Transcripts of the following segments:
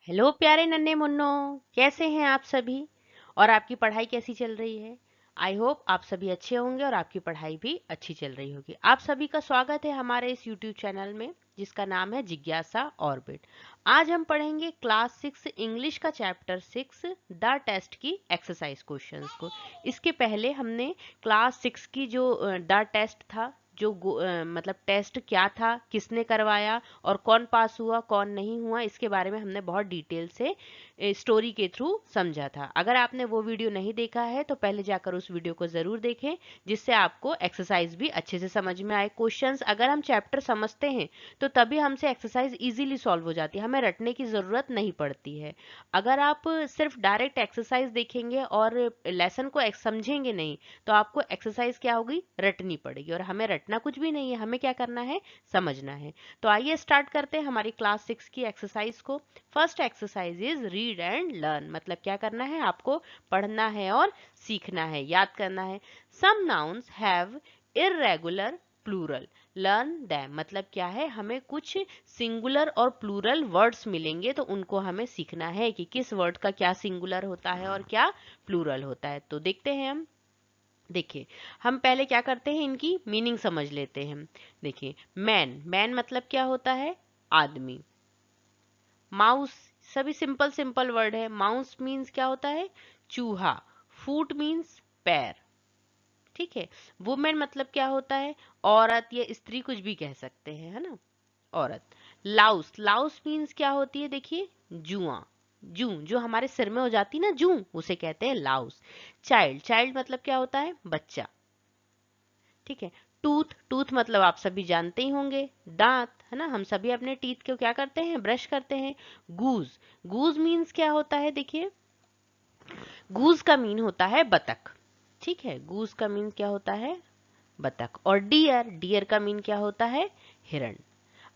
Hello प्यारे नन्हे Munro, कैसे हैं आप सभी। और आपकी पढ़ाई कैसी चल रही है। आई होप आप सभी अच्छे होंगे और आपकी पढ़ाई भी अच्छी चल रही होगी। आप सभी का स्वागत है हमारे इस यूट्यूब चैनल में जिसका नाम है जिज्ञासा ऑर्बिट। आज हम पढ़ेंगे क्लास 6 इंग्लिश का चैप्टर 6 द टेस्ट की एक्सरसाइज क्वेश्चंस को। इसके पहले हमने क्लास 6 की जो द टेस्ट था, जो मतलब टेस्ट क्या था, किसने करवाया और कौन पास हुआ कौन नहीं हुआ, इसके बारे में हमने बहुत डिटेल से स्टोरी के थ्रू समझा था। अगर आपने वो वीडियो नहीं देखा है तो पहले जाकर उस वीडियो को जरूर देखें, जिससे आपको एक्सरसाइज भी अच्छे से समझ में आए। क्वेश्चंस अगर हम चैप्टर समझते हैं तो तभी हमसे एक्सरसाइज इजीली सॉल्व हो जाती है, हमें रटने की जरूरत नहीं पड़ती है। अगर आप सिर्फ डायरेक्ट एक्सरसाइज देखेंगे और लेसन को समझेंगे नहीं तो आपको एक्सरसाइज क्या होगी, रटनी पड़ेगी। और हमें रटना कुछ भी नहीं है, हमें क्या करना है, समझना है। तो आइए स्टार्ट करते हैं हमारी क्लास 6 की एक्सरसाइज को। First exercise is read and learn. मतलब क्या करना है, आपको पढ़ना है और सीखना है, याद करना है। Some nouns have irregular plural, learn them. मतलब क्या है, हमें कुछ सिंगुलर और प्लूरल वर्ड्स मिलेंगे तो उनको हमें सीखना है कि किस वर्ड का क्या सिंगुलर होता है और क्या प्लूरल होता है। तो देखते हैं हम। देखिए, हम पहले क्या करते हैं, इनकी मीनिंग समझ लेते हैं। देखिए, मैन, मैन मतलब क्या होता है, आदमी। माउस, सभी सिंपल सिंपल वर्ड है। माउस मीन्स क्या होता है, चूहा। फूट मीन्स पैर, ठीक है। वुमेन मतलब क्या होता है, औरत या स्त्री, कुछ भी कह सकते हैं, है ना, औरत। लाउस, लाउस मीन्स क्या होती है, देखिए, जुआ। जू, जो हमारे सिर में हो जाती है ना जू, उसे कहते हैं लाउस। चाइल्ड, चाइल्ड मतलब क्या होता है, बच्चा, ठीक है। टूथ, टूथ मतलब आप सभी जानते ही होंगे, दांत, है ना। हम सभी अपने टीथ को क्या करते हैं, ब्रश करते हैं। गूज, गूज मीन्स क्या होता है, देखिए, गूज का मीन होता है बतख, ठीक है। गूज का मीन क्या होता है, बतख। और डियर, डियर का मीन क्या होता है, हिरण।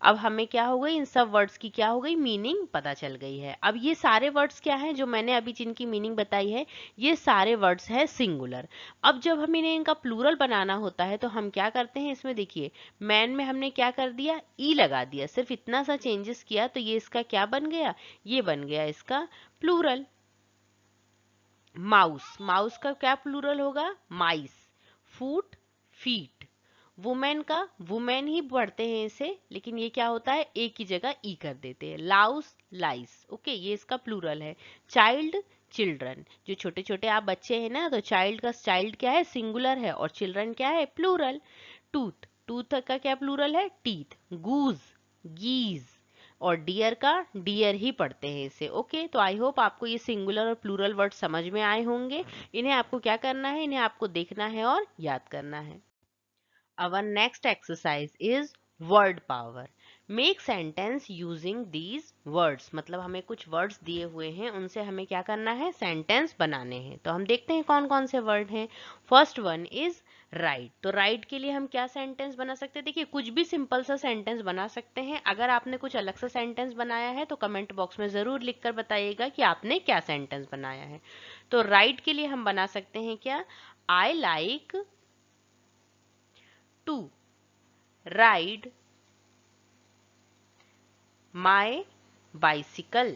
अब हमें क्या हो गई, इन सब वर्ड्स की क्या हो गई, मीनिंग पता चल गई है। अब ये सारे वर्ड्स क्या हैं जो मैंने अभी जिनकी मीनिंग बताई है, ये सारे वर्ड्स हैं सिंगुलर। अब जब हम इन्हें इनका प्लूरल बनाना होता है तो हम क्या करते हैं, इसमें देखिए, मैन में हमने क्या कर दिया, ई लगा दिया, सिर्फ इतना सा चेंजेस किया तो ये इसका क्या बन गया, ये बन गया इसका प्लूरल। माउस, माउस का क्या प्लूरल होगा, माइस। फूट, फीट। वुमेन का, वुमेन ही पढ़ते हैं इसे, लेकिन ये क्या होता है, एक की जगह ई कर देते हैं। लाउस, लाइस, ओके, ये इसका प्लूरल है। चाइल्ड, चिल्ड्रन, जो छोटे छोटे आप बच्चे हैं ना, तो चाइल्ड का चाइल्ड क्या है, सिंगुलर है, और चिल्ड्रन क्या है, प्लूरल। टूथ, टूथ का क्या प्लूरल है, टीथ। गूज, गीज। और डियर का, डियर ही पढ़ते हैं इसे, ओके। तो आई होप आपको ये सिंगुलर और प्लूरल वर्ड समझ में आए होंगे। इन्हें आपको क्या करना है, इन्हें आपको देखना है और याद करना है। Our next exercise is word power. Make sentence using these words. मतलब हमें कुछ वर्ड्स दिए हुए हैं, उनसे हमें क्या करना है, सेंटेंस बनाने हैं। तो हम देखते हैं कौन कौन से वर्ड हैं। First one is right. तो राइट के लिए हम क्या सेंटेंस बना सकते हैं, देखिए, कुछ भी सिंपल सा सेंटेंस बना सकते हैं। अगर आपने कुछ अलग सा सेंटेंस बनाया है तो कमेंट बॉक्स में जरूर लिखकर बताइएगा कि आपने क्या सेंटेंस बनाया है। तो राइट के लिए हम बना सकते हैं क्या, I like to ride my bicycle.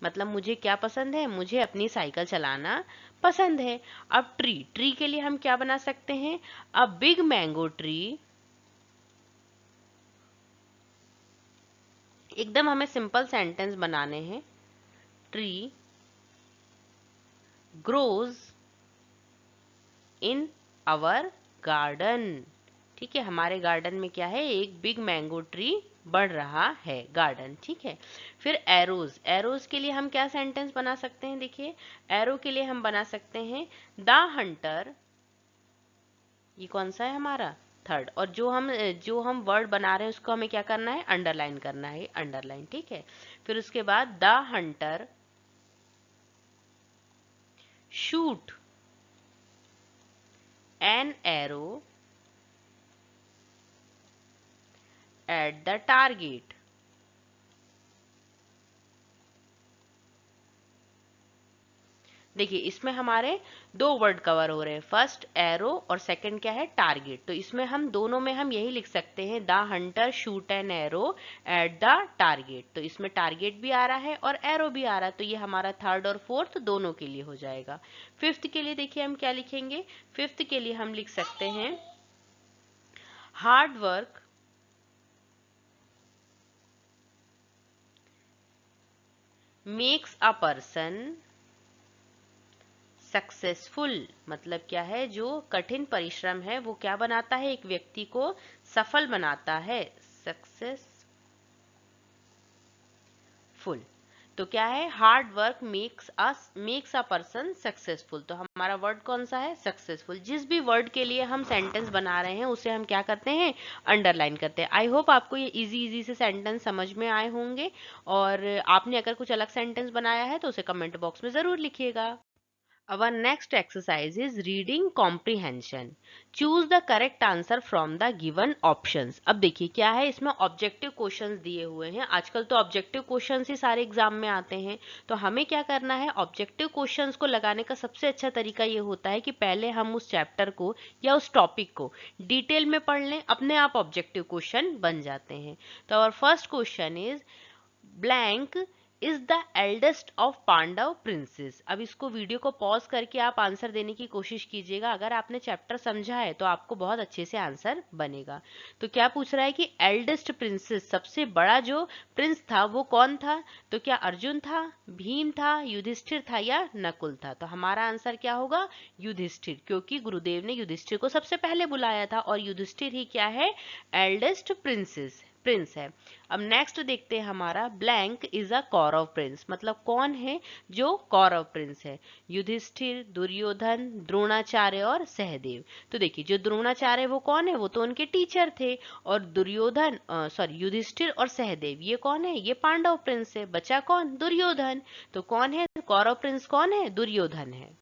मतलब मुझे क्या पसंद है, मुझे अपनी साइकिल चलाना पसंद है। अब ट्री, ट्री के लिए हम क्या बना सकते हैं, अ बिग मैंगो ट्री। एकदम हमें सिंपल सेंटेंस बनाने हैं। Tree grows in our garden. ठीक है, हमारे गार्डन में क्या है, एक बिग मैंगो ट्री बढ़ रहा है, गार्डन, ठीक है। फिर एरोज, एरोज के लिए हम क्या सेंटेंस बना सकते हैं, देखिए, एरो के लिए हम बना सकते हैं द हंटर। ये कौन सा है हमारा, थर्ड। और जो हम वर्ड बना रहे हैं उसको हमें क्या करना है, अंडरलाइन करना है, अंडरलाइन, ठीक है। फिर उसके बाद the Hunter shoot an arrow at the target. देखिए इसमें हमारे दो वर्ड कवर हो रहे हैं, फर्स्ट एरो और सेकंड क्या है, टारगेट। तो इसमें हम दोनों में हम यही लिख सकते हैं, the Hunter shoot an arrow at the target. तो इसमें टारगेट भी आ रहा है और एरो भी आ रहा है, तो ये हमारा थर्ड और फोर्थ दोनों के लिए हो जाएगा। फिफ्थ के लिए देखिए हम क्या लिखेंगे, फिफ्थ के लिए हम लिख सकते हैं, hard work makes a person successful. मतलब क्या है, जो कठिन परिश्रम है वो क्या बनाता है, एक व्यक्ति को सफल बनाता है, सक्सेसफुल। तो क्या है, hard work makes a person successful. तो हमारा वर्ड कौन सा है, सक्सेसफुल। जिस भी वर्ड के लिए हम सेंटेंस बना रहे हैं उसे हम क्या करते हैं, अंडरलाइन करते हैं। आई होप आपको ये इजी इजी से सेंटेंस समझ में आए होंगे, और आपने अगर कुछ अलग सेंटेंस बनाया है तो उसे कमेंट बॉक्स में जरूर लिखिएगा। Our next exercise is reading comprehension. Choose the correct answer from the given options. अब देखिए क्या है, इसमें ऑब्जेक्टिव क्वेश्चंस दिए हुए हैं। आजकल तो ऑब्जेक्टिव क्वेश्चंस ही सारे एग्जाम में आते हैं। तो हमें क्या करना है, ऑब्जेक्टिव क्वेश्चंस को लगाने का सबसे अच्छा तरीका ये होता है कि पहले हम उस चैप्टर को या उस टॉपिक को डिटेल में पढ़ लें, अपने आप ऑब्जेक्टिव क्वेश्चन बन जाते हैं। तो our first question is, blank is the eldest of Pandava princes. अब इसको वीडियो को पॉज करके आप आंसर देने की कोशिश कीजिएगा। अगर आपने चैप्टर समझा है तो आपको बहुत अच्छे से आंसर बनेगा। तो क्या पूछ रहा है कि एल्डेस्ट प्रिंसेस, सबसे बड़ा जो प्रिंस था वो कौन था। तो क्या अर्जुन था, भीम था, युधिष्ठिर था या नकुल था। तो हमारा आंसर क्या होगा, युधिष्ठिर, क्योंकि गुरुदेव ने युधिष्ठिर को सबसे पहले बुलाया था और युधिष्ठिर ही क्या है, एल्डेस्ट प्रिंस है। अब नेक्स्ट देखते हैं हमारा, blank is a Kaurava prince. मतलब कौन है जो कौरव प्रिंस है, युधिष्ठिर, दुर्योधन, द्रोणाचार्य और सहदेव। तो देखिए जो द्रोणाचार्य वो कौन है, वो तो उनके टीचर थे, और दुर्योधन सॉरी युधिष्ठिर और सहदेव ये कौन है, ये पांडव प्रिंस है। बचा कौन, दुर्योधन। तो कौन है कौरव प्रिंस, कौन है, दुर्योधन है।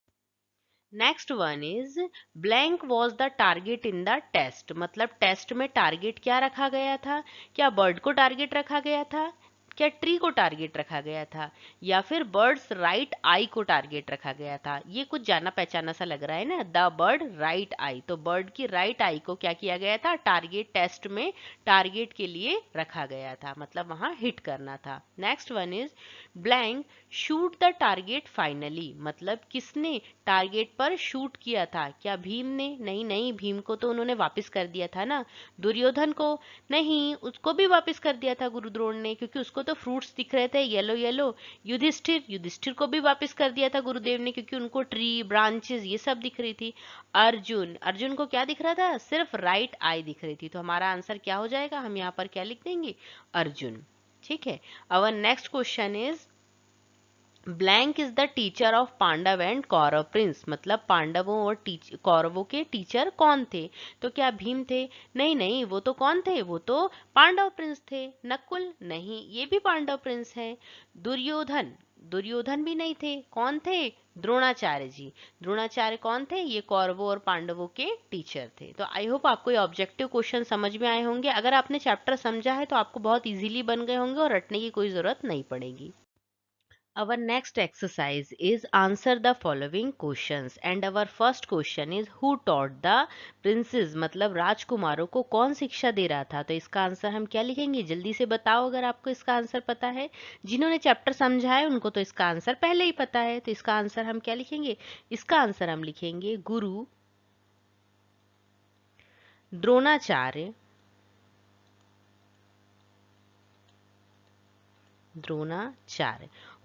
Next one is, blank was the target in the test. मतलब टेस्ट में टारगेट क्या रखा गया था, क्या बर्ड को टारगेट रखा गया था, क्या ट्री को टारगेट रखा गया था, या फिर बर्ड्स राइट आई को टारगेट रखा गया था। ये कुछ जाना पहचाना सा लग रहा है ना, द बर्ड राइट आई। तो बर्ड की राइट आई को क्या किया गया था, टारगेट टेस्ट में टारगेट के लिए रखा गया था, मतलब वहां हिट करना था। Next one is, blank shoot the target finally. मतलब किसने टारगेट पर शूट किया था, क्या भीम ने, नहीं नहीं, भीम को तो उन्होंने वापस कर दिया था ना। दुर्योधन को, नहीं, उसको भी वापस कर दिया था गुरु द्रोण ने, क्योंकि उसको तो फ्रूट्स दिख रहे थे येलो येलो। युधिष्ठिर को भी वापस कर दिया था गुरुदेव ने, क्योंकि उनको ट्री ब्रांचेस ये सब दिख रही थी। अर्जुन को क्या दिख रहा था, सिर्फ राइट आई दिख रही थी। तो हमारा आंसर क्या हो जाएगा, हम यहाँ पर क्या लिख देंगे, अर्जुन। ठीक है। Our next question is, blank is the teacher of Pandava and Kaurava prince. मतलब पांडवों और कौरवों के टीचर कौन थे। तो क्या भीम थे, नहीं नहीं, वो तो कौन थे, वो तो पांडव प्रिंस थे। नकुल, नहीं, ये भी पांडव प्रिंस हैं। दुर्योधन भी नहीं थे, कौन थे, द्रोणाचार्य जी। द्रोणाचार्य कौन थे, ये कौरवों और पांडवों के टीचर थे। तो आई होप आपको ये ऑब्जेक्टिव क्वेश्चन समझ में आए होंगे। अगर आपने चैप्टर समझा है तो आपको बहुत इजीली बन गए होंगे और रटने की कोई जरूरत नहीं पड़ेगी। Our next exercise is answer the following questions, and our first question is, who taught the princes। मतलब राजकुमारों को कौन शिक्षा दे रहा था। तो इसका आंसर हम क्या लिखेंगे, जल्दी से बताओ अगर आपको इसका आंसर पता है। जिन्होंने चैप्टर समझा है उनको तो इसका आंसर पहले ही पता है। तो इसका आंसर हम क्या लिखेंगे, इसका आंसर हम लिखेंगे गुरु द्रोणाचार्य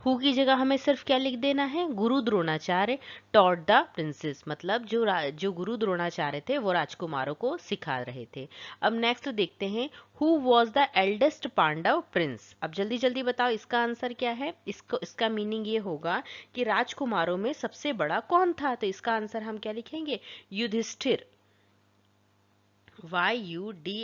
हु की जगह हमें सिर्फ क्या लिख देना है, गुरु द्रोणाचार्य टॉट द प्रिंसेस। मतलब जो गुरु द्रोणाचार्य थे वो राजकुमारों को सिखा रहे थे। अब नेक्स्ट देखते हैं, who was the eldest Pandava prince. अब जल्दी जल्दी बताओ इसका आंसर क्या है। इसका मीनिंग ये होगा कि राजकुमारों में सबसे बड़ा कौन था। तो इसका आंसर हम क्या लिखेंगे, Yudhishthir, YUDIDHISTHIR।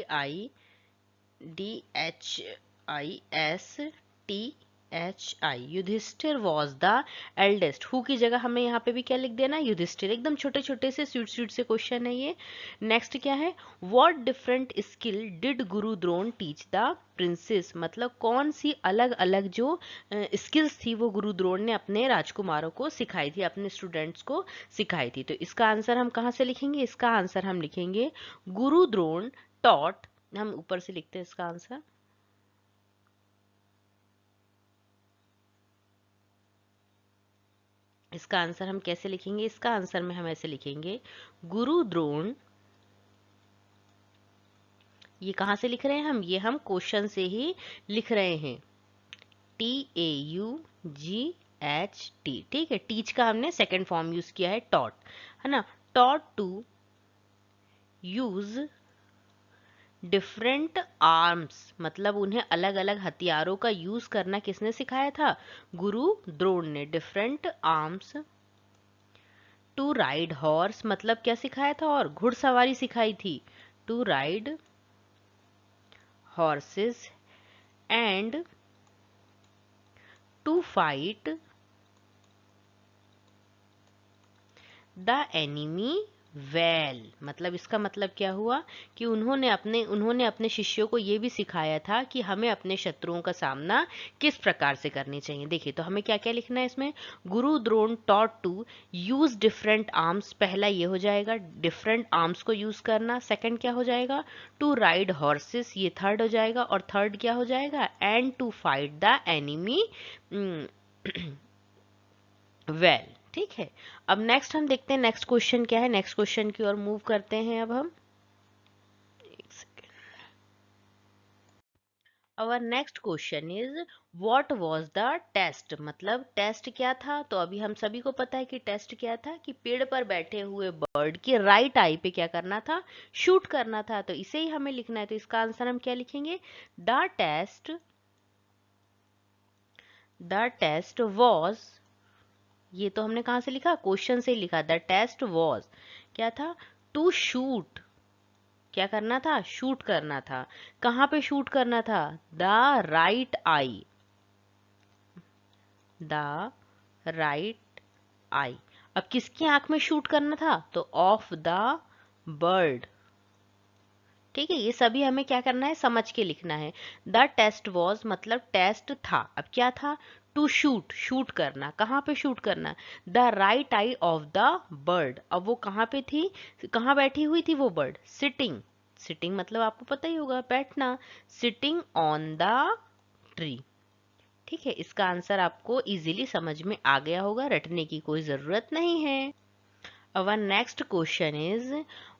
HI, Yudhishthir was the eldest. Who की जगह हमें यहाँ पे भी क्या लिख देना, युधिष्ठिर। एकदम छोटे छोटे से स्वीट स्वीट से क्वेश्चन है ये। नेक्स्ट क्या है, what different skill did Guru Drona teach the princess, मतलब कौन सी अलग अलग जो स्किल्स थी वो गुरु द्रोण ने अपने राजकुमारों को सिखाई थी, अपने स्टूडेंट्स को सिखाई थी। तो इसका आंसर हम कहाँ से लिखेंगे, इसका आंसर हम लिखेंगे गुरु द्रोण टॉट, हम ऊपर से लिखते हैं इसका आंसर, इसका आंसर हम कैसे लिखेंगे, इसका आंसर में हम ऐसे लिखेंगे गुरु द्रोण, ये कहाँ से लिख रहे हैं हम, ये हम क्वेश्चन से ही लिख रहे हैं, TAUGHT, ठीक है। टीच का हमने सेकंड फॉर्म यूज किया है टॉट, है ना। Taught to use different arms, मतलब उन्हें अलग अलग हथियारों का यूज करना किसने सिखाया था, गुरु द्रोण ने। Different arms to ride horse, मतलब क्या सिखाया था, और घुड़सवारी सिखाई थी, to ride horses and to fight the enemy well, मतलब इसका मतलब क्या हुआ कि उन्होंने अपने शिष्यों को ये भी सिखाया था कि हमें अपने शत्रुओं का सामना किस प्रकार से करनी चाहिए। देखिए तो हमें क्या क्या लिखना है इसमें, Guru Drona taught to use different arms, पहला ये हो जाएगा डिफरेंट आर्म्स को यूज करना, सेकंड क्या हो जाएगा टू राइड हॉर्सेस, ये थर्ड हो जाएगा, और थर्ड क्या हो जाएगा and to fight the enemy well, ठीक है। अब नेक्स्ट हम देखते हैं नेक्स्ट क्वेश्चन क्या है, नेक्स्ट क्वेश्चन की ओर मूव करते हैं अब हम, एक second. Our next question is what was the test, मतलब टेस्ट क्या था। तो अभी हम सभी को पता है कि टेस्ट क्या था, कि पेड़ पर बैठे हुए बर्ड की राइट आई पे क्या करना था, शूट करना था। तो इसे ही हमें लिखना है, तो इसका आंसर हम क्या लिखेंगे, द टेस्ट वॉज, ये तो हमने कहाँ से लिखा, क्वेश्चन से ही लिखा, द टेस्ट वॉज क्या था, टू शूट, क्या करना था, शूट करना था। कहाँ पे शूट करना था, the right I, the right I. अब किसकी आंख में शूट करना था, तो ऑफ द बर्ड, ठीक है। ये सभी हमें क्या करना है, समझ के लिखना है। द टेस्ट वॉज मतलब टेस्ट था, अब क्या था, टू शूट, शूट करना, कहाँ पे शूट करना, the right I of the bird. अब वो कहाँ पे थी, कहाँ बैठी हुई थी वो बर्ड, सिटिंग, सिटिंग मतलब आपको पता ही होगा बैठना, सिटिंग ऑन द ट्री, ठीक है। इसका आंसर आपको इजीली समझ में आ गया होगा, रटने की कोई जरूरत नहीं है। Our next question is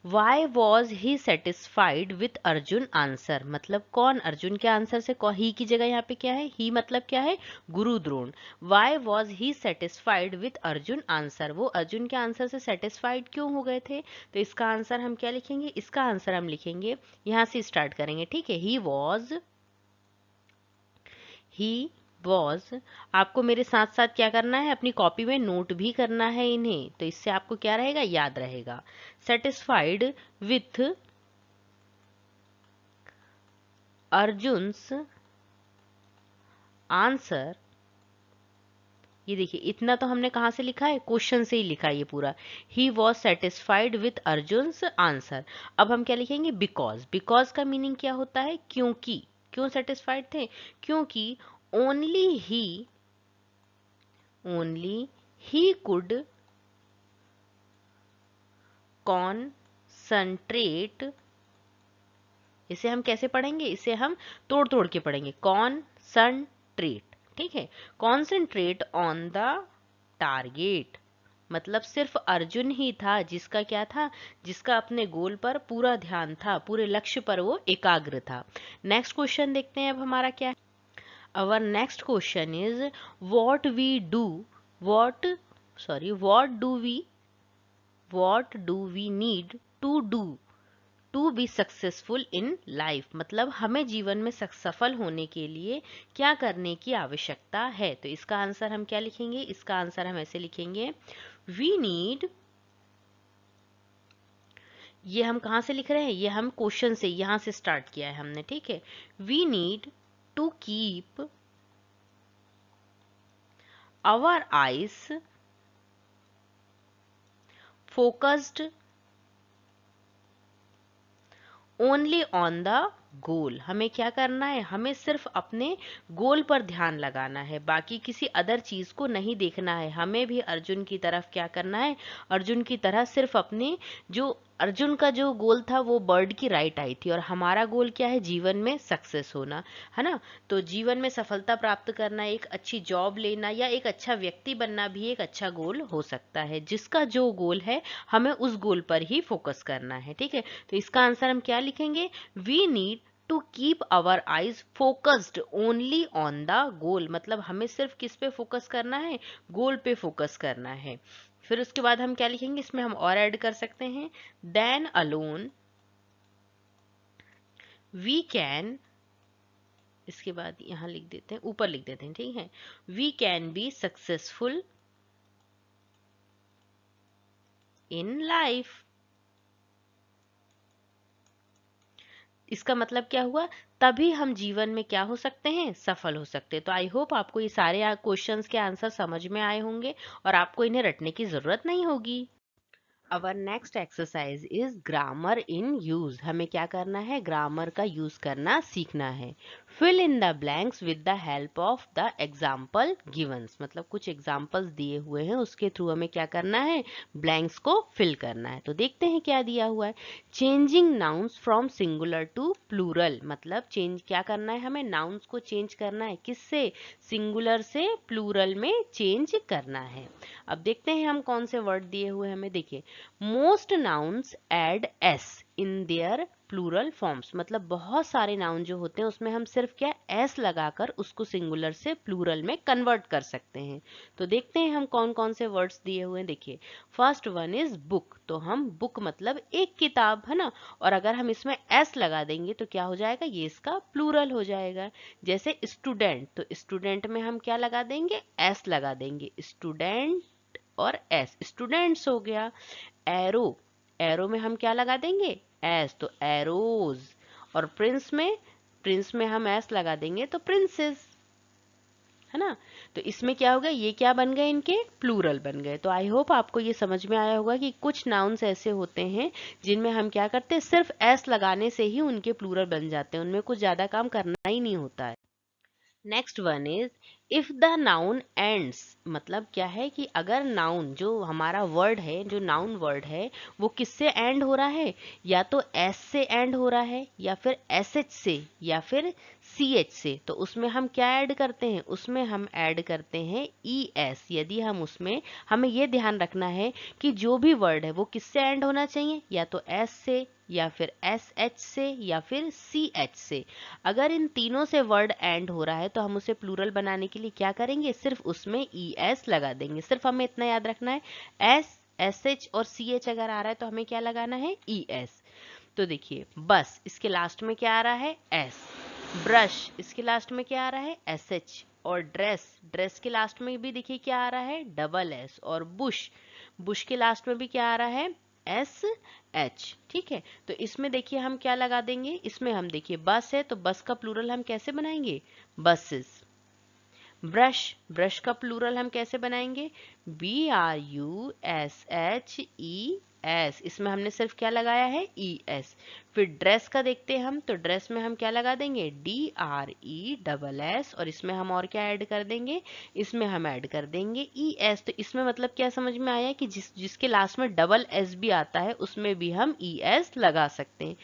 why was he satisfied with Arjun answer, मतलब कौन अर्जुन के आंसर से, ही की जगह यहाँ पे क्या है, ही मतलब क्या है, Guru Drona. why was he satisfied with Arjun answer, वो अर्जुन के आंसर से सेटिस्फाइड क्यों हो गए थे। तो इसका आंसर हम क्या लिखेंगे, इसका आंसर हम लिखेंगे, यहाँ से स्टार्ट करेंगे, ठीक है। ही वॉज, आपको मेरे साथ साथ क्या करना है, अपनी कॉपी में नोट भी करना है इन्हें, तो इससे आपको क्या रहेगा, याद रहेगा। सेटिस्फाइड विथ अर्जुन्स आंसर, ये देखिए इतना तो हमने कहाँ से लिखा है, क्वेश्चन से ही लिखा है ये पूरा। He was satisfied with Arjun's answer. अब हम क्या लिखेंगे, बिकॉज, बिकॉज का मीनिंग क्या होता है, क्योंकि, क्यों सेटिस्फाइड थे, क्योंकि ओनली ही कुड कॉन्संट्रेट, इसे हम कैसे पढ़ेंगे, इसे हम तोड़ तोड़ के पढ़ेंगे, कॉन्संट्रेट, ठीक है। कॉन्संट्रेट ऑन द टारगेट, मतलब सिर्फ अर्जुन ही था जिसका क्या था, जिसका अपने गोल पर पूरा ध्यान था, पूरे लक्ष्य पर वो एकाग्र था। नेक्स्ट क्वेश्चन देखते हैं अब हमारा क्या है। Our next question is what we do, what what do we need to do to be successful in life, मतलब हमें जीवन में सफल होने के लिए क्या करने की आवश्यकता है। तो इसका आंसर हम क्या लिखेंगे, इसका आंसर हम ऐसे लिखेंगे, वी नीड, ये हम कहाँ से लिख रहे हैं, ये हम क्वेश्चन से यहाँ से स्टार्ट किया है हमने, ठीक है। We need to keep our eyes focused only on the goal. हमें क्या करना है, हमें सिर्फ अपने गोल पर ध्यान लगाना है, बाकी किसी अदर चीज को नहीं देखना है। हमें भी अर्जुन की तरफ क्या करना है, अर्जुन की तरह सिर्फ अपने जो अर्जुन का जो गोल था वो बर्ड की राइट आई थी, और हमारा गोल क्या है, जीवन में सक्सेस होना, है ना। तो जीवन में सफलता प्राप्त करना, एक अच्छी जॉब लेना या एक अच्छा व्यक्ति बनना भी एक अच्छा गोल हो सकता है। जिसका जो गोल है हमें उस गोल पर ही फोकस करना है, ठीक है। तो इसका आंसर हम क्या लिखेंगे, we need to keep our eyes focused only on the goal. मतलब हमें सिर्फ किस पे फोकस करना है, गोल पे फोकस करना है। फिर उसके बाद हम क्या लिखेंगे, इसमें हम और ऐड कर सकते हैं, देन अलोन वी कैन, इसके बाद यहां लिख देते हैं, ऊपर लिख देते हैं, ठीक है, we can be successful in life. इसका मतलब क्या हुआ, तभी हम जीवन में क्या हो सकते हैं, सफल हो सकते हैं। तो आई होप आपको ये सारे क्वेश्चंस के आंसर समझ में आए होंगे और आपको इन्हें रटने की जरूरत नहीं होगी। Our next exercise is grammar in use. हमें क्या करना है, ग्रामर का यूज करना सीखना है। Fill in the blanks with the help of the example givens. मतलब कुछ एग्जाम्पल्स दिए हुए हैं, उसके थ्रू हमें क्या करना है, ब्लैंक्स को फिल करना है। तो देखते हैं क्या दिया हुआ है, changing nouns from singular to plural. मतलब चेंज क्या करना है, हमें नाउन्स को चेंज करना है, किससे, सिंगुलर से प्लूरल में चेंज करना है। अब देखते हैं हम कौन से वर्ड दिए हुए हैं हमें। देखिए, most nouns add S in their plural forms. मतलब बहुत सारे नाउन जो होते हैं उसमें हम सिर्फ क्या, एस लगाकर उसको सिंगुलर से प्लूरल में कन्वर्ट कर सकते हैं। तो देखते हैं हम कौन कौन से वर्ड्स दिए हुए हैं। देखिए, फर्स्ट वन इज बुक। तो हम बुक मतलब एक किताब, है ना, और अगर हम इसमें एस लगा देंगे तो क्या हो जाएगा, ये इसका प्लूरल हो जाएगा। जैसे स्टूडेंट, तो स्टूडेंट में हम क्या लगा देंगे, एस लगा देंगे, स्टूडेंट और एस, स्टूडेंट्स हो गया। एरो, एरो में हम क्या लगा देंगे, एस, तो एरोज। और प्रिंस में हम एस लगा देंगे तो प्रिंसेस, है ना। तो इसमें क्या होगा, ये क्या बन गए, इनके प्लूरल बन गए। तो आई होप आपको ये समझ में आया होगा कि कुछ नाउन्स ऐसे होते हैं जिनमें हम क्या करते हैं, सिर्फ एस लगाने से ही उनके प्लूरल बन जाते हैं, उनमें कुछ ज्यादा काम करना ही नहीं होता है। Next one is if the noun ends. मतलब क्या है कि अगर नाउन जो हमारा वर्ड है, जो नाउन वर्ड है, वो किससे एंड हो रहा है, या तो एस से एंड हो रहा है, या फिर एस एच से, या फिर सी एच से, तो उसमें हम क्या ऐड करते हैं, उसमें हम ऐड करते हैं ई एस। यदि हम उसमें, हमें ये ध्यान रखना है कि जो भी वर्ड है वो किससे एंड होना चाहिए, या तो एस से, या फिर एस एच से, या फिर सी एच से। अगर इन तीनों से वर्ड एंड हो रहा है तो हम उसे प्लूरल बनाने के लिए क्या करेंगे, सिर्फ उसमें ई एस लगा देंगे। सिर्फ हमें इतना याद रखना है, एस, एस एच और सी एच अगर आ रहा है तो हमें क्या लगाना है, ई एस। तो देखिए, बस इसके लास्ट में क्या आ रहा है, एस। ब्रश, इसके लास्ट में क्या आ रहा है, एस एच। और ड्रेस, ड्रेस के लास्ट में भी देखिए क्या आ रहा है, डबल एस। और बुश, बुश के लास्ट में भी क्या आ रहा है, एस एच। ठीक है, तो इसमें देखिए हम क्या लगा देंगे, इसमें हम देखिए बस है तो बस का प्लूरल हम कैसे बनाएंगे, बसेस। ब्रश, ब्रश का प्लूरल हम कैसे बनाएंगे, B R U S H E S. इसमें हमने सिर्फ क्या लगाया है, ई एस। फिर ड्रेस का देखते हैं हम, तो ड्रेस में हम क्या लगा देंगे, D R E double S. और इसमें हम और क्या ऐड कर देंगे, इसमें हम ऐड कर देंगे ई एस। तो इसमें मतलब क्या समझ में आया कि जिसके लास्ट में डबल एस भी आता है उसमें भी हम ई एस लगा सकते हैं।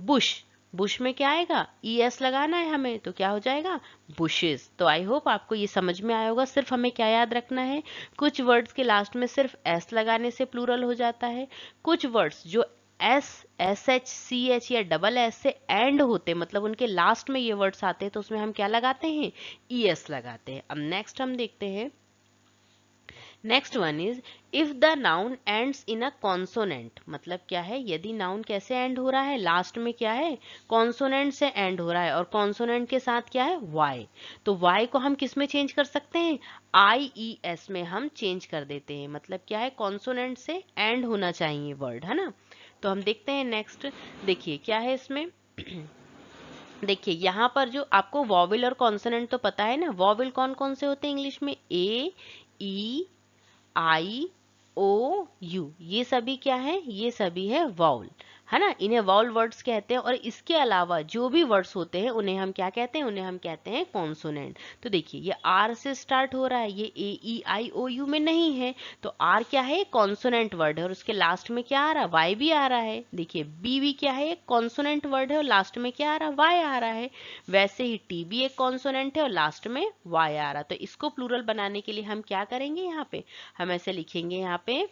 बुश, बुश में क्या आएगा, ई एस लगाना है हमें, तो क्या हो जाएगा, बुशेस। तो आई होप आपको ये समझ में आया होगा। सिर्फ हमें क्या याद रखना है, कुछ वर्ड्स के लास्ट में सिर्फ एस लगाने से प्लूरल हो जाता है, कुछ वर्ड्स जो S, S H, C H या डबल एस से एंड होते, मतलब उनके लास्ट में ये वर्ड्स आते हैं, तो उसमें हम क्या लगाते हैं, ई एस लगाते हैं। अब नेक्स्ट हम देखते हैं, next one is if the noun ends in a consonant. मतलब क्या है, यदि नाउन कैसे एंड हो रहा है, लास्ट में क्या है, कॉन्सोनेंट से एंड हो रहा है, और कॉन्सोनेंट के साथ क्या है, वाई। तो वाई को हम किस में चेंज कर सकते हैं, आई ई एस में हम चेंज कर देते हैं। मतलब क्या है, कॉन्सोनेंट से एंड होना चाहिए वर्ड, है ना। तो हम देखते हैं नेक्स्ट, देखिए क्या है इसमें देखिए यहाँ पर जो आपको वॉवेल और कॉन्सोनेंट तो पता है ना, वॉवेल कौन कौन से होते हैं इंग्लिश में, ए, ई आई ओ यू, ये सभी क्या है, ये सभी है वाउल, है ना, इन्हें वाउल वर्ड्स कहते हैं। और इसके अलावा जो भी वर्ड्स होते हैं उन्हें हम क्या कहते हैं, उन्हें हम कहते हैं कॉन्सोनेंट। तो देखिए ये आर से स्टार्ट हो रहा है, ये ए ई आई ओ यू में नहीं है, तो आर क्या है, कॉन्सोनेंट वर्ड है और उसके लास्ट में क्या आ रहा है, वाई भी आ रहा है। देखिए बी भी क्या है, एक कॉन्सोनेंट वर्ड है और लास्ट में क्या आ रहा है, वाई आ रहा है। वैसे ही टी भी एक कॉन्सोनेंट है और लास्ट में वाई आ रहा है। तो इसको प्लूरल बनाने के लिए हम क्या करेंगे, यहाँ पे हम ऐसे लिखेंगे, यहाँ पे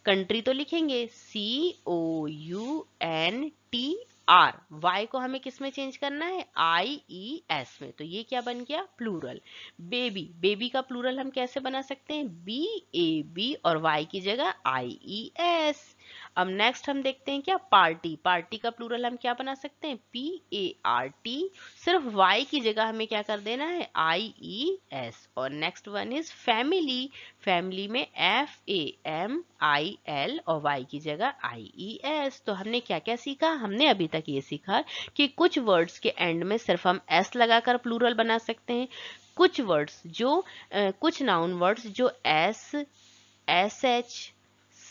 कंट्री तो लिखेंगे COUNTR, वाई को हमें किस में चेंज करना है, IES में, तो ये क्या बन गया, प्लूरल। बेबी, बेबी का प्लूरल हम कैसे बना सकते हैं, BAB और वाई की जगह IES। अब नेक्स्ट हम देखते हैं क्या, पार्टी, पार्टी का प्लूरल हम क्या बना सकते हैं, PART, सिर्फ वाई की जगह हमें क्या कर देना है, IES। और next one is family, family में FAMIL और वाई की जगह IES। तो हमने क्या क्या सीखा, हमने अभी तक ये सीखा कि कुछ वर्ड्स के एंड में सिर्फ हम S लगाकर प्लूरल बना सकते हैं, कुछ वर्ड्स जो कुछ नाउन वर्ड्स जो SH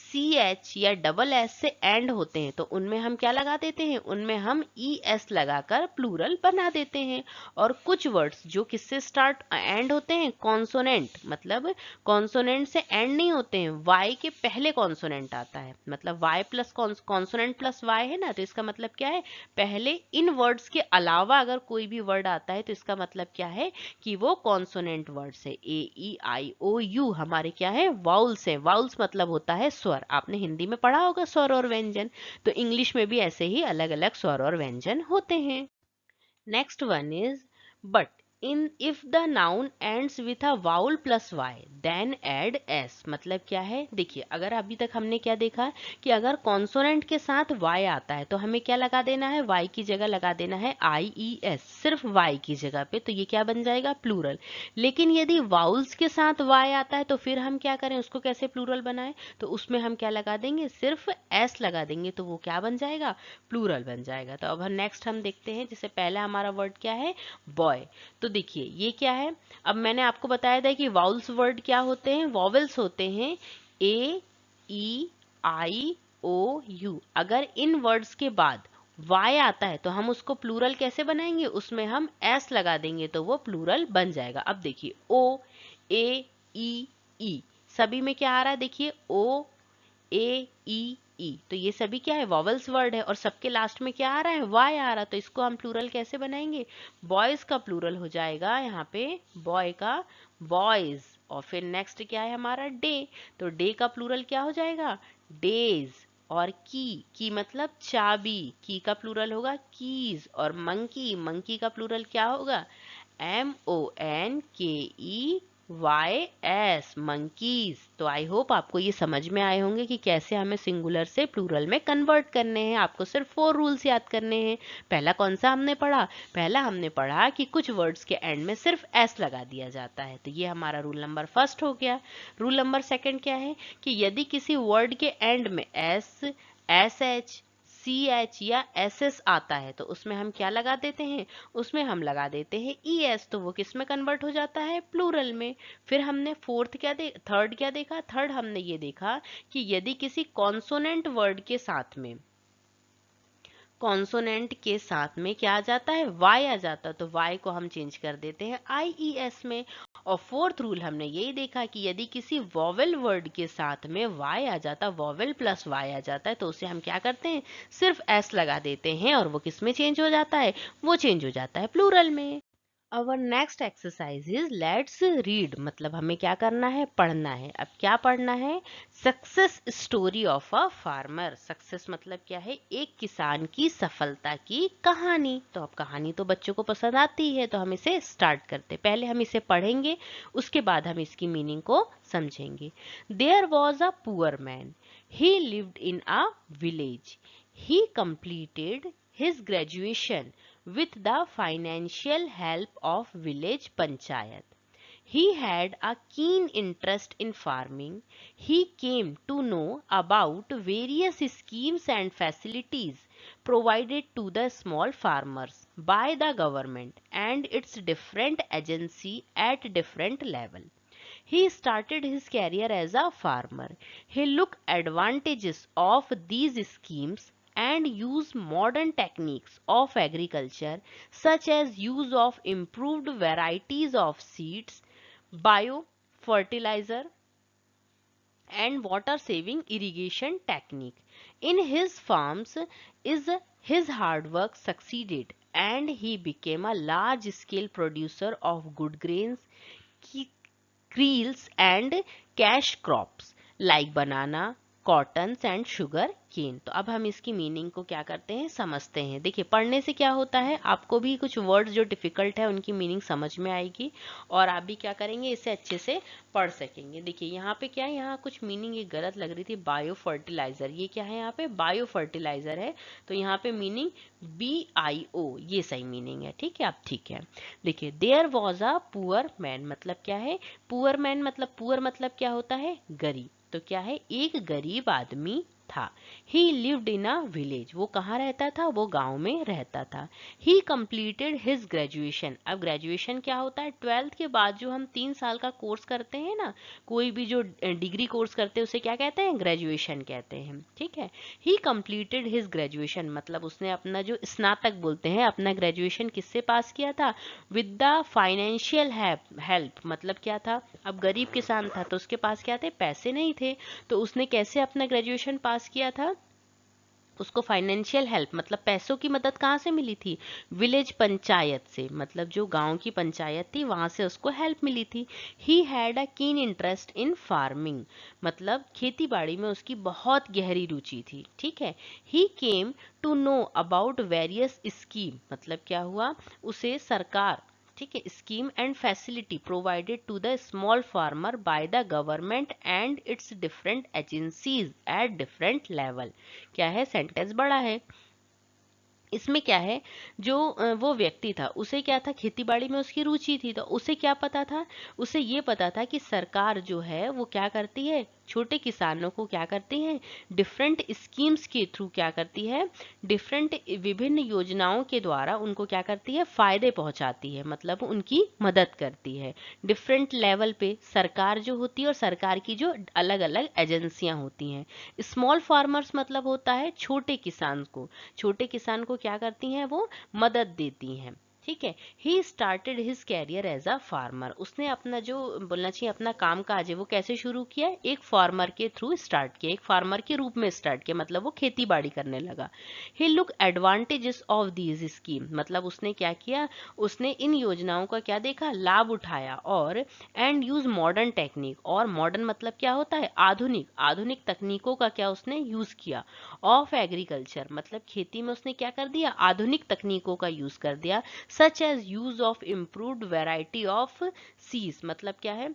CH या डबल एस से एंड होते हैं तो उनमें हम क्या लगा देते हैं, उनमें हम ES लगाकर प्लूरल बना देते हैं। और कुछ वर्ड्स जो किससे स्टार्ट एंड होते हैं, कॉन्सोनेंट, मतलब कॉन्सोनेंट से एंड नहीं होते हैं, वाई के पहले कॉन्सोनेंट आता है, मतलब Y plus consonant plus Y है ना, तो इसका मतलब क्या है, पहले इन वर्ड्स के अलावा अगर कोई भी वर्ड आता है तो इसका मतलब क्या है कि वो कॉन्सोनेंट वर्ड्स है। AEIOU हमारे क्या है, वाउल्स है। वाउल्स मतलब होता है स्वर, आपने हिंदी में पढ़ा होगा स्वर और व्यंजन, तो इंग्लिश में भी ऐसे ही अलग अलग स्वर और व्यंजन होते हैं। Next one is but, in if the noun ends with a vowel plus Y then add S, मतलब क्या है, देखिए अगर अभी तक हमने क्या देखा कि अगर कॉन्सोनेंट के साथ वाई आता है तो हमें क्या लगा देना है, वाई की जगह लगा देना है IES, सिर्फ वाई की जगह पे, तो ये क्या बन जाएगा, प्लूरल। लेकिन यदि वाउल्स के साथ वाई आता है तो फिर हम क्या करें, उसको कैसे प्लूरल बनाएं, तो उसमें हम क्या लगा देंगे, सिर्फ एस लगा देंगे, तो वो क्या बन जाएगा, प्लूरल बन जाएगा। तो अब हम नेक्स्ट हम देखते हैं, जैसे पहला हमारा वर्ड क्या है, बॉय। तो देखिए ये क्या है, अब मैंने आपको बताया था कि वाउल्स वर्ड क्या होते हैं, वॉवेल्स होते हैं AEIOU। अगर इन वर्ड्स के बाद वाई आता है तो हम उसको प्लूरल कैसे बनाएंगे, उसमें हम एस लगा देंगे तो वो प्लूरल बन जाएगा। अब देखिए OAEE सभी में क्या आ रहा है, देखिए OAEE, तो ये सभी क्या है, वॉवेल्स वर्ड है और सबके लास्ट में क्या आ रहा है, वाई आ रहा, तो इसको हम प्लूरल कैसे बनाएंगे, बॉयज का प्लूरल हो जाएगा यहाँ पे, बॉय का बॉयज। और फिर नेक्स्ट क्या है हमारा, डे, तो डे का प्लूरल क्या हो जाएगा, डेज। और की मतलब चाबी, की का प्लूरल होगा कीज। और मंकी, मंकी का प्लूरल क्या होगा, MONKEYS, मंकीज। तो आई होप आपको ये समझ में आए होंगे कि कैसे हमें सिंगुलर से प्लूरल में कन्वर्ट करने हैं। आपको सिर्फ 4 रूल्स याद करने हैं। पहला कौन सा हमने पढ़ा, पहला हमने पढ़ा कि कुछ वर्ड्स के एंड में सिर्फ एस लगा दिया जाता है, तो ये हमारा रूल नंबर फर्स्ट हो गया। रूल नंबर सेकंड क्या है कि यदि किसी वर्ड के एंड में SH CH या SS आता है तो उसमें हम क्या लगा देते हैं, उसमें हम लगा देते हैं ES, तो वो किस में कन्वर्ट हो जाता है, प्लूरल में। फिर हमने थर्ड क्या देखा, थर्ड हमने ये देखा कि यदि किसी कॉन्सोनेंट वर्ड के साथ में, कॉन्सोनेंट के साथ में क्या आ जाता है, वाई आ जाता है, तो वाई को हम चेंज कर देते हैं IES में। और फोर्थ रूल हमने यही देखा कि यदि किसी वॉवेल वर्ड के साथ में वाई आ जाता, वॉवेल प्लस वाई आ जाता है, तो उसे हम क्या करते हैं, सिर्फ एस लगा देते हैं और वो किस में चेंज हो जाता है, वो चेंज हो जाता है प्लूरल में। Our next exercise is let's read, मतलब हमें क्या करना है, पढ़ना है। अब क्या पढ़ना है, success story of a farmer. Success मतलब क्या है, एक किसान की सफलता की कहानी। तो अब कहानी तो बच्चों को पसंद आती है, तो हम इसे स्टार्ट करते, पहले हम इसे पढ़ेंगे उसके बाद हम इसकी मीनिंग को समझेंगे। There was a poor man, he lived in a village, he completed his graduation with the financial help of village panchayat. He had a keen interest in farming. He came to know about various schemes and facilities provided to the small farmers by the government and its different agency at different level. He started his career as a farmer. He looked advantages of these schemes and use modern techniques of agriculture such as use of improved varieties of seeds, bio fertilizer, and water saving irrigation technique. In his farms is his hard work succeeded and he became a large scale producer of good grains, cereals and cash crops like banana, cottons and sugar cane. तो अब हम इसकी meaning को क्या करते हैं, समझते हैं। देखिए पढ़ने से क्या होता है, आपको भी कुछ वर्ड्स जो डिफिकल्ट है उनकी मीनिंग समझ में आएगी और आप भी क्या करेंगे, इसे अच्छे से पढ़ सकेंगे। देखिए यहाँ पे क्या है, यहाँ कुछ मीनिंग एक गलत लग रही थी, बायो फर्टिलाइजर। ये क्या है, यहाँ पे बायो फर्टिलाइजर है, तो यहाँ पे मीनिंग BIO, ये सही मीनिंग है। ठीक है, अब ठीक है। देखिए there was a poor man, मतलब क्या है, पुअर मैन मतलब, पुअर मतलब क्या होता है, गरीब। तो क्या है, एक गरीब आदमी था। ही लिव्ड इन अ विलेज, वो कहाँ रहता था, वो गांव में रहता था। ही कंप्लीटेड हिज ग्रेजुएशन। अब ग्रेजुएशन क्या होता है, 12th के बाद जो हम 3 साल का कोर्स करते हैं ना, कोई भी जो डिग्री कोर्स करते हैं उसे क्या कहते हैं, ग्रेजुएशन कहते हैं। ठीक है, ही कंप्लीटेड हिज ग्रेजुएशन मतलब उसने अपना जो स्नातक बोलते हैं, अपना ग्रेजुएशन किससे पास किया था, विद द फाइनेंशियल हेल्प। मतलब क्या था, अब गरीब किसान था तो उसके पास क्या थे, पैसे नहीं थे, तो उसने कैसे अपना ग्रेजुएशन पास किया था, उसको फाइनेंशियल हेल्प मतलब पैसों की मदद कहाँ से मिली थी, विलेज पंचायत से, मतलब जो गांव की पंचायत थी वहां से उसको हेल्प मिली थी। He had a keen interest in farming, मतलब खेती बाड़ी में उसकी बहुत गहरी रुचि थी। ठीक है, he came to know about various scheme, मतलब क्या हुआ, उसे सरकार, ठीक है, scheme and facility provided to the small farmer by the government and its different agencies at different level. क्या है, सेंटेंस बड़ा है। इसमें क्या है, जो वो व्यक्ति था उसे क्या था, खेतीबाड़ी में उसकी रुचि थी, तो उसे क्या पता था, उसे ये पता था कि सरकार जो है वो क्या करती है, छोटे किसानों को क्या करती है, डिफरेंट स्कीम्स के थ्रू क्या करती है, डिफरेंट विभिन्न योजनाओं के द्वारा उनको क्या करती है, फायदे पहुंचाती है, मतलब उनकी मदद करती है। डिफरेंट लेवल पे सरकार जो होती है और सरकार की जो अलग अलग एजेंसियां होती हैं। स्मॉल फार्मर्स मतलब होता है छोटे किसान को, छोटे किसान को क्या करती हैं, वो मदद देती हैं। ठीक है, he started his career as a farmer, उसने अपना जो बोलना चाहिए अपना काम काज है वो कैसे शुरू किया, एक फार्मर के थ्रू स्टार्ट किया, एक फार्मर के रूप में स्टार्ट किया, मतलब वो खेती बाड़ी करने लगा। He look advantages of these scheme, मतलब उसने क्या किया, उसने इन योजनाओं का क्या देखा, लाभ उठाया, और एंड यूज मॉडर्न टेक्निक, और मॉडर्न मतलब क्या होता है, आधुनिक, आधुनिक तकनीकों का क्या उसने यूज किया, ऑफ एग्रीकल्चर मतलब खेती में उसने क्या कर दिया, आधुनिक तकनीकों का यूज कर दिया, such as use of improved variety of seeds, मतलब क्या है,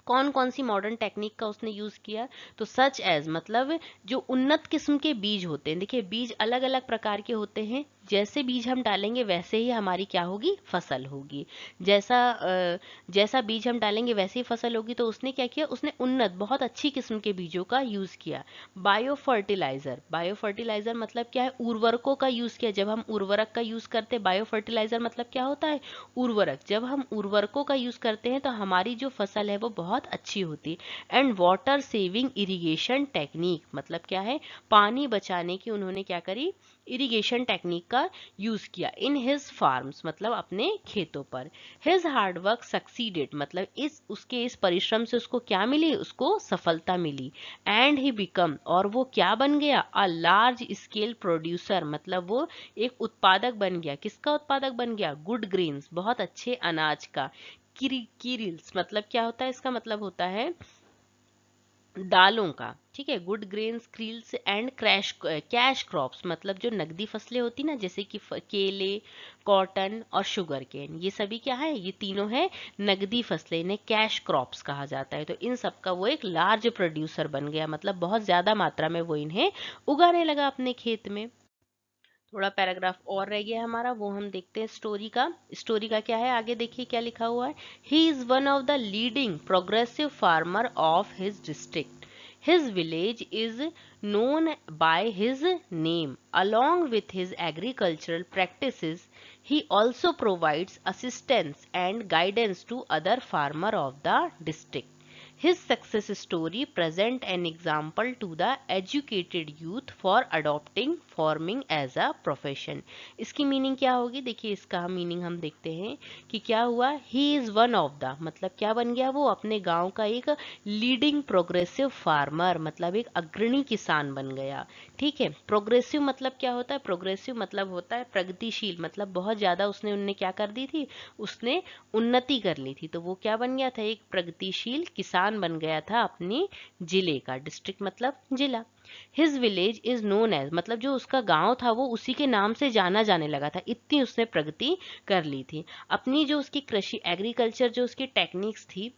कौन कौन सी मॉडर्न टेक्निक का उसने यूज किया, तो सच एज मतलब जो उन्नत किस्म के बीज होते हैं। देखिए बीज अलग अलग प्रकार के होते हैं, जैसे बीज हम डालेंगे वैसे ही हमारी क्या होगी, फसल होगी। जैसा बीज हम डालेंगे वैसे ही फसल होगी, तो उसने क्या किया, उसने उन्नत बहुत अच्छी किस्म के बीजों का यूज किया। बायो फर्टिलाइजर, बायो फर्टिलाइजर मतलब क्या है, उर्वरकों का यूज किया। जब हम उर्वरक का यूज करते हैं, बायो फर्टिलाइजर मतलब क्या होता है, उर्वरक। जब हम उर्वरकों का यूज करते हैं तो हमारी जो फसल है वो बहुत अच्छी होती है। And water saving irrigation technique मतलब क्या है, पानी बचाने की उन्होंने क्या करी, इरिगेशन टेक्निक का यूज किया। इन हिज फार्म्स मतलब अपने खेतों पर। हिज हार्ड वर्क सक्सीडेड मतलब इस परिश्रम से उसको क्या मिली, उसको सफलता मिली। एंड ही बिकम और वो क्या बन गया, अ लार्ज स्केल प्रोड्यूसर मतलब वो एक उत्पादक बन गया। किसका उत्पादक बन गया, गुड ग्रेन्स बहुत अच्छे अनाज का। कीरिल्स मतलब क्या होता है, इसका मतलब होता है दालों का। ठीक है, good grains, cereals and cash crops मतलब जो नकदी फसलें होती ना, जैसे कि केले, कॉटन और शुगर केन, ये सभी क्या है, ये तीनों है नकदी फसलें, इन्हें कैश क्रॉप्स कहा जाता है। तो इन सब का वो एक लार्ज प्रोड्यूसर बन गया, मतलब बहुत ज्यादा मात्रा में वो इन्हें उगाने लगा अपने खेत में। थोड़ा पैराग्राफ और रह गया हमारा, वो हम देखते हैं स्टोरी का। स्टोरी का क्या है, आगे देखिए क्या लिखा हुआ है। He is one of the leading progressive farmer of his district, His village is known by his name. Along with his agricultural practices, he also provides assistance and guidance to other farmers of the district. His success story present an example to the educated youth for adopting farming as a profession. इसकी meaning क्या होगी? देखिए इसका meaning हम देखते हैं कि क्या हुआ, he is one of the, मतलब क्या बन गया, वो अपने गांव का एक लीडिंग प्रोग्रेसिव फार्मर, मतलब एक अग्रणी किसान बन गया। ठीक है, प्रोग्रेसिव मतलब क्या होता है? प्रोग्रेसिव मतलब होता है प्रगतिशील, मतलब बहुत ज्यादा उसने उनने क्या कर दी थी, उसने उन्नति कर ली थी, तो वो क्या बन गया था, एक प्रगतिशील किसान बन गया था अपनी जिले का। डिस्ट्रिक्ट मतलब जिला। His village is known as, मतलब जो उसका गांव था वो उसी के नाम से जाना जाने लगा था, इतनी उसने प्रगति कर ली थी। अपनी जो उसकी कृषि एग्रीकल्चर जो उसकी टेक्निक्स थी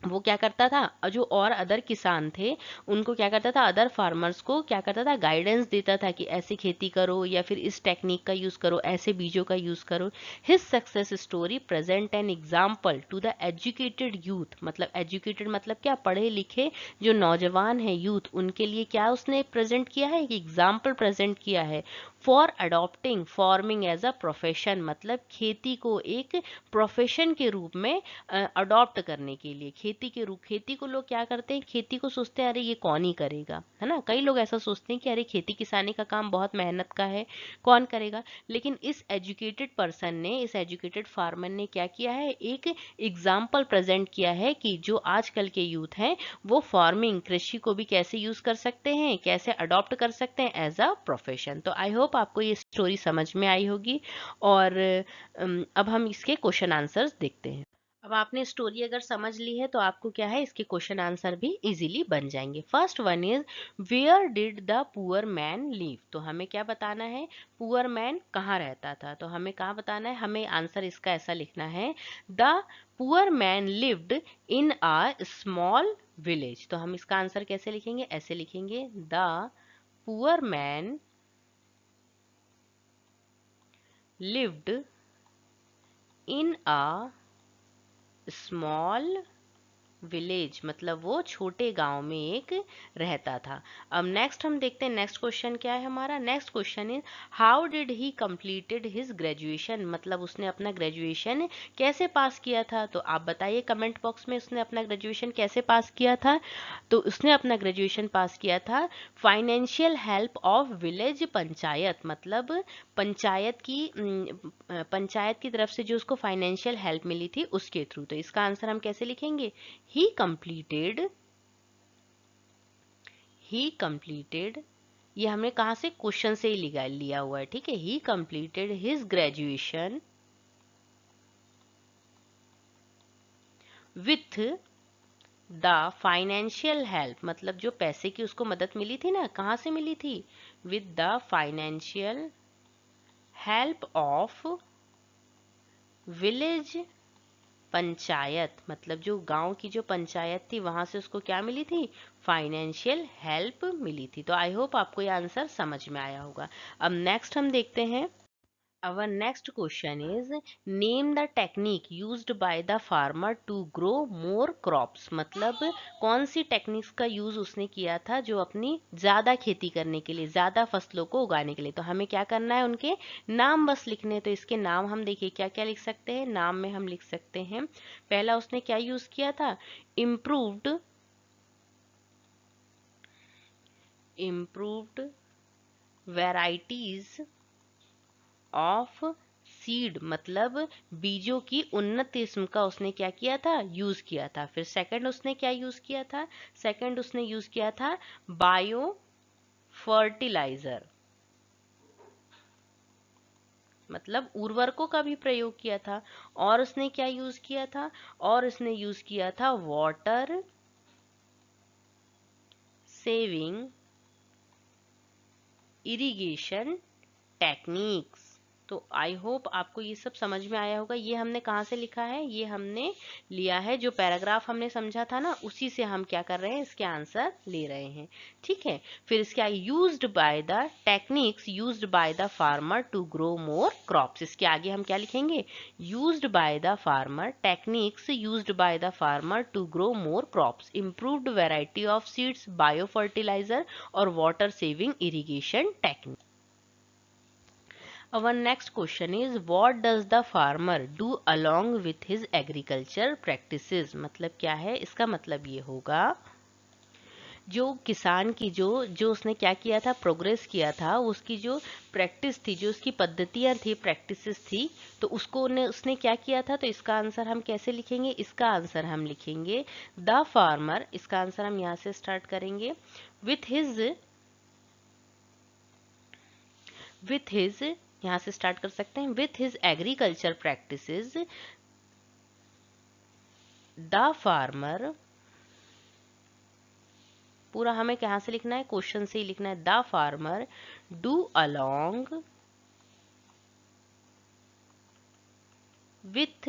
वो क्या करता था, जो और अदर किसान थे उनको क्या करता था, अदर फार्मर्स को क्या करता था, गाइडेंस देता था कि ऐसे खेती करो या फिर इस टेक्निक का यूज करो, ऐसे बीजों का यूज करो। His success story present an example to the educated youth, मतलब एजुकेटेड मतलब क्या, पढ़े लिखे जो नौजवान है यूथ, उनके लिए क्या उसने प्रेजेंट किया है, एक एग्जाम्पल प्रेजेंट किया है। For adopting farming as a profession, मतलब खेती को एक प्रोफेशन के रूप में अडॉप्ट करने के लिए। खेती के रूप, खेती को लोग क्या करते हैं, खेती को सोचते हैं अरे ये कौन ही करेगा, है ना, कई लोग ऐसा सोचते हैं कि अरे खेती किसानी का काम बहुत मेहनत का है, कौन करेगा। लेकिन इस एजुकेटेड पर्सन ने, इस एजुकेटेड फार्मर ने क्या किया है, एक एग्जाम्पल प्रेजेंट किया है कि जो आजकल के यूथ हैं वो फार्मिंग, कृषि को भी कैसे यूज कर सकते हैं, कैसे अडॉप्ट कर सकते हैं एज अ प्रोफेशन। तो आई होप आपको ये स्टोरी समझ में आई होगी। और अब हम इसके क्वेश्चन आंसर्स देखते हैं। अब आपने स्टोरी अगर समझ ली है तो आपको क्या है, इसके क्वेश्चन आंसर भी इजीली बन जाएंगे। First one is, where did the poor man live, तो हमें क्या बताना है, पुअर मैन कहाँ रहता था, तो हमें कहाँ बताना है, हमें आंसर इसका ऐसा लिखना है, the poor man lived in a small village. तो हम इसका आंसर कैसे लिखेंगे, ऐसे लिखेंगे, the poor man lived in a small village, मतलब वो छोटे गांव में एक रहता था। अब नेक्स्ट हम देखते हैं, नेक्स्ट क्वेश्चन क्या है हमारा, next question is, how did he completed his graduation, मतलब उसने अपना ग्रेजुएशन कैसे पास किया था। तो आप बताइए कमेंट बॉक्स में, उसने अपना ग्रेजुएशन कैसे पास किया था। तो उसने अपना ग्रेजुएशन पास किया था financial help of village panchayat, मतलब पंचायत की तरफ से जो उसको फाइनेंशियल हेल्प मिली थी उसके थ्रू। तो इसका आंसर हम कैसे लिखेंगे, he completed, ये हमने कहा से, क्वेश्चन से ही लिया हुआ है, ठीक है। he completed his graduation with the financial help, मतलब जो पैसे की उसको मदद मिली थी ना, कहाँ से मिली थी, with the financial help of village panchayat, मतलब जो गांव की जो पंचायत थी वहां से उसको क्या मिली थी, फाइनेंशियल हेल्प मिली थी। तो आई होप आपको ये आंसर समझ में आया होगा। अब नेक्स्ट हम देखते हैं, our next question is, name the technique used by the farmer to grow more crops, मतलब कौन सी टेक्निक्स का यूज उसने किया था जो अपनी ज्यादा खेती करने के लिए, ज्यादा फसलों को उगाने के लिए। तो हमें क्या करना है, उनके नाम बस लिखने। तो इसके नाम हम देखिए क्या क्या लिख सकते हैं, नाम में हम लिख सकते हैं, पहला उसने क्या यूज किया था, इम्प्रूव्ड वैराइटीज ऑफ सीड, मतलब बीजों की उन्नत किस्म का उसने क्या किया था, यूज किया था। फिर सेकंड उसने क्या यूज किया था, सेकंड उसने यूज किया था बायो फर्टिलाइजर, मतलब उर्वरकों का भी प्रयोग किया था। और उसने क्या यूज किया था, और उसने यूज किया था वाटर सेविंग इरिगेशन टेक्निक्स। तो आई होप आपको ये सब समझ में आया होगा। ये हमने कहाँ से लिखा है, ये हमने लिया है जो पैराग्राफ हमने समझा था ना, उसी से हम क्या कर रहे हैं, इसके आंसर ले रहे हैं। ठीक है, फिर इसके आगे used by the techniques used by the farmer to grow more crops, इसके आगे हम क्या लिखेंगे, used by the farmer, techniques used by the farmer to grow more crops, improved variety of seeds, bio fertiliser और water saving irrigation technique. Our next question is what does the farmer do along with his agriculture practices? मतलब क्या है, इसका मतलब ये होगा जो किसान की जो जो उसने क्या किया था, प्रोग्रेस किया था, उसकी जो प्रैक्टिस थी, जो उसकी पद्धतियां थी, प्रैक्टिसेस थी, तो उसने क्या किया था। तो इसका आंसर हम कैसे लिखेंगे, इसका आंसर हम लिखेंगे द फार्मर, इसका आंसर हम यहाँ से स्टार्ट करेंगे विथ हिज यहाँ से स्टार्ट कर सकते हैं, with his agriculture practices the farmer, पूरा हमें कहाँ से लिखना है, क्वेश्चन से ही लिखना है, the farmer do along with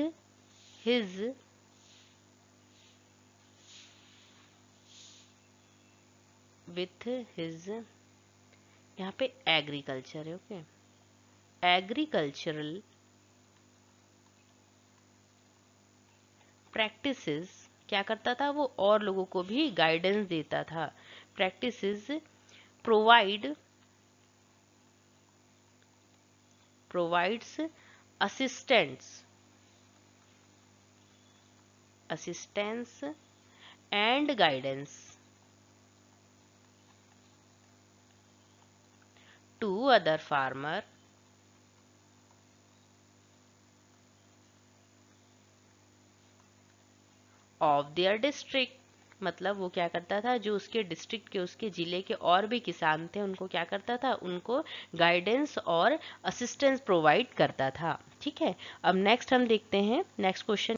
his यहाँ पे एग्रीकल्चर है, ओके, एग्रीकल्चरल प्रैक्टिसेस, क्या करता था वो, और लोगों को भी गाइडेंस देता था। Practices provides assistance and guidance to other farmer of their district, मतलब वो क्या करता था, जो उसके डिस्ट्रिक्ट के, उसके जिले के और भी किसान थे, उनको क्या करता था, उनको गाइडेंस और असिस्टेंस प्रोवाइड करता था। ठीक है, अब नेक्स्ट हम देखते हैं नेक्स्ट क्वेश्चन।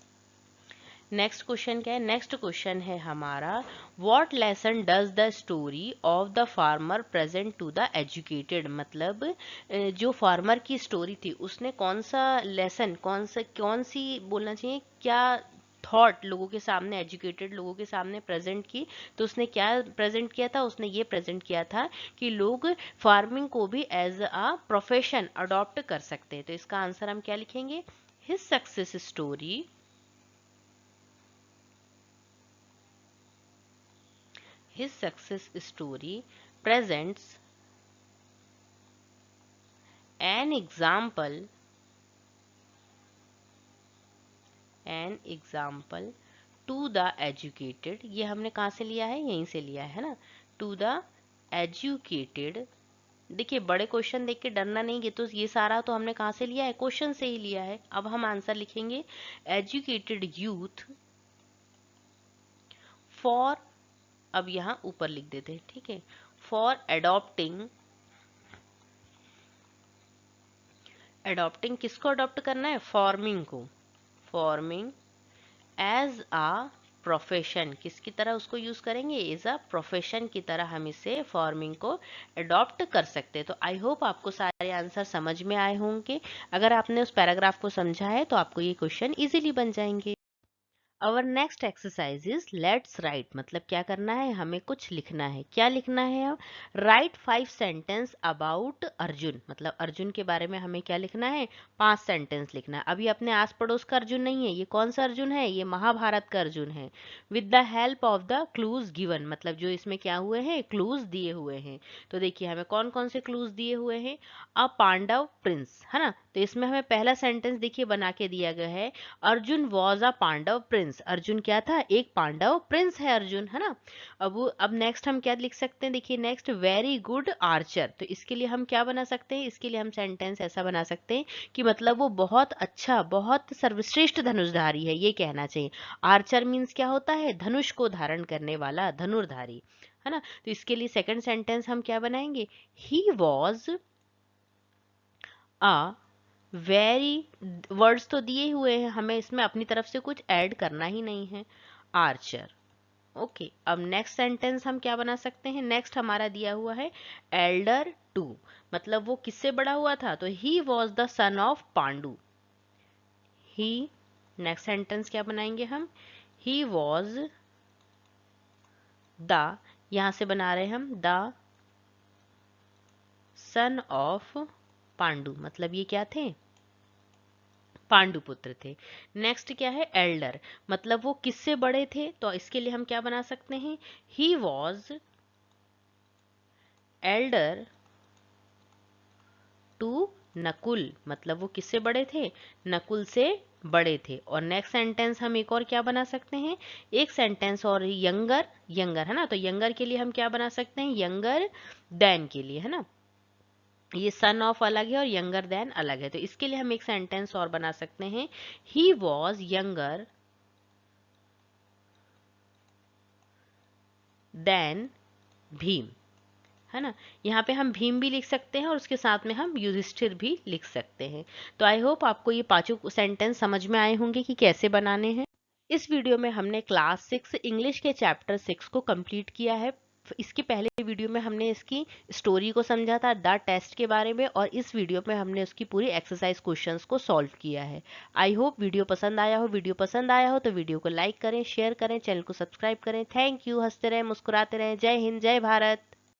नेक्स्ट क्वेश्चन क्या है, नेक्स्ट क्वेश्चन है हमारा what lesson does the story of the farmer present to the educated, मतलब जो फार्मर की स्टोरी थी उसने कौन सा लेसन, कौन सी बोलना चाहिए, क्या थॉट लोगों के सामने, एजुकेटेड लोगों के सामने प्रेजेंट की। तो उसने क्या प्रेजेंट किया था, उसने ये प्रेजेंट किया था कि लोग फार्मिंग को भी एज अ प्रोफेशन अडॉप्ट कर सकते हैं। तो इसका आंसर हम क्या लिखेंगे, his success story, his success story presents an example to the educated, ये हमने कहाँ से लिया है, यहीं से लिया है ना, to the educated। देखिए बड़े क्वेश्चन देख के डरना नहीं, ये तो ये सारा तो हमने कहाँ से लिया है, क्वेश्चन से ही लिया है। अब हम आंसर लिखेंगे एजुकेटेड यूथ फॉर, अब यहाँ ऊपर लिख देते हैं, ठीक है, फॉर अडॉप्टिंग किसको अडॉप्ट करना है, फार्मिंग को, फार्मिंग एज आ प्रोफेशन, किसकी तरह उसको यूज करेंगे, एज अ प्रोफेशन की तरह हम इसे फार्मिंग को अडॉप्ट कर सकते हैं। तो आई होप आपको सारे आंसर समझ में आए होंगे। अगर आपने उस पैराग्राफ को समझा है तो आपको ये क्वेश्चन इजीली बन जाएंगे। Our next exercise is let's write, मतलब क्या करना है, हमें कुछ लिखना है। क्या लिखना है, राइट 5 सेंटेंस अबाउट अर्जुन, मतलब अर्जुन के बारे में हमें क्या लिखना है, 5 सेंटेंस लिखना है। अभी अपने आस पड़ोस का अर्जुन नहीं है, ये कौन सा अर्जुन है, ये महाभारत का अर्जुन है। With the help of the clues given, मतलब जो इसमें क्या हुए हैं, क्लूज दिए हुए हैं। तो देखिए हमें कौन कौन से क्लूज दिए हुए हैं, अ पांडव प्रिंस, है ना। तो इसमें हमें पहला सेंटेंस देखिए बना के दिया गया है, Arjun was a Pandava prince, Arjun क्या था, एक पांडव प्रिंस है अर्जुन, है ना। अब नेक्स्ट हम क्या लिख सकते हैं, देखिए नेक्स्ट वेरी गुड आर्चर, तो इसके लिए हम क्या बना सकते हैं, इसके लिए हम सेंटेंस ऐसा बना सकते हैं कि मतलब वो बहुत अच्छा, बहुत सर्वश्रेष्ठ धनुषधारी है, ये कहना चाहिए। आर्चर मीन्स क्या होता है, धनुष को धारण करने वाला, धनुर्धारी, है ना। तो इसके लिए सेकंड सेंटेंस हम क्या बनाएंगे, he was a very, words तो दिए हुए हैं, हमें इसमें अपनी तरफ से कुछ ऐड करना ही नहीं है, आर्चर, ओके, अब नेक्स्ट सेंटेंस हम क्या बना सकते हैं? नेक्स्ट हमारा दिया हुआ है एल्डर टू, मतलब वो किससे बड़ा हुआ था? तो he was the son of Pandu. He, next sentence क्या बनाएंगे हम? ही वॉज द, यहां से बना रहे हम द सन ऑफ पांडु, मतलब ये क्या थे? पांडुपुत्र थे। नेक्स्ट क्या है? एल्डर, मतलब वो किससे बड़े थे? तो इसके लिए हम क्या बना सकते हैं? He was elder to Nakul, मतलब वो किससे बड़े थे? नकुल से बड़े थे। और नेक्स्ट सेंटेंस हम एक और क्या बना सकते हैं? एक सेंटेंस और, यंगर, यंगर है ना, तो यंगर के लिए हम क्या बना सकते हैं? यंगर देन के लिए, है ना, ये सन ऑफ अलग है और यंगर देन अलग है, तो इसके लिए हम एक सेंटेंस और बना सकते हैं, he was younger than Bhim, है ना। यहाँ पे हम भीम भी लिख सकते हैं और उसके साथ में हम युधिष्ठिर भी लिख सकते हैं। तो आई होप आपको ये पांचों सेंटेंस समझ में आए होंगे कि कैसे बनाने हैं। इस वीडियो में हमने क्लास 6 इंग्लिश के चैप्टर 6 को कंप्लीट किया है। इसके पहले वीडियो में हमने इसकी स्टोरी को समझा था, द टेस्ट के बारे में, और इस वीडियो में हमने उसकी पूरी एक्सरसाइज क्वेश्चंस को सॉल्व किया है। आई होप वीडियो पसंद आया हो। वीडियो पसंद आया हो तो वीडियो को लाइक करें, शेयर करें, चैनल को सब्सक्राइब करें। Thank you. हंसते रहें, मुस्कुराते रहें। जय हिंद, जय भारत।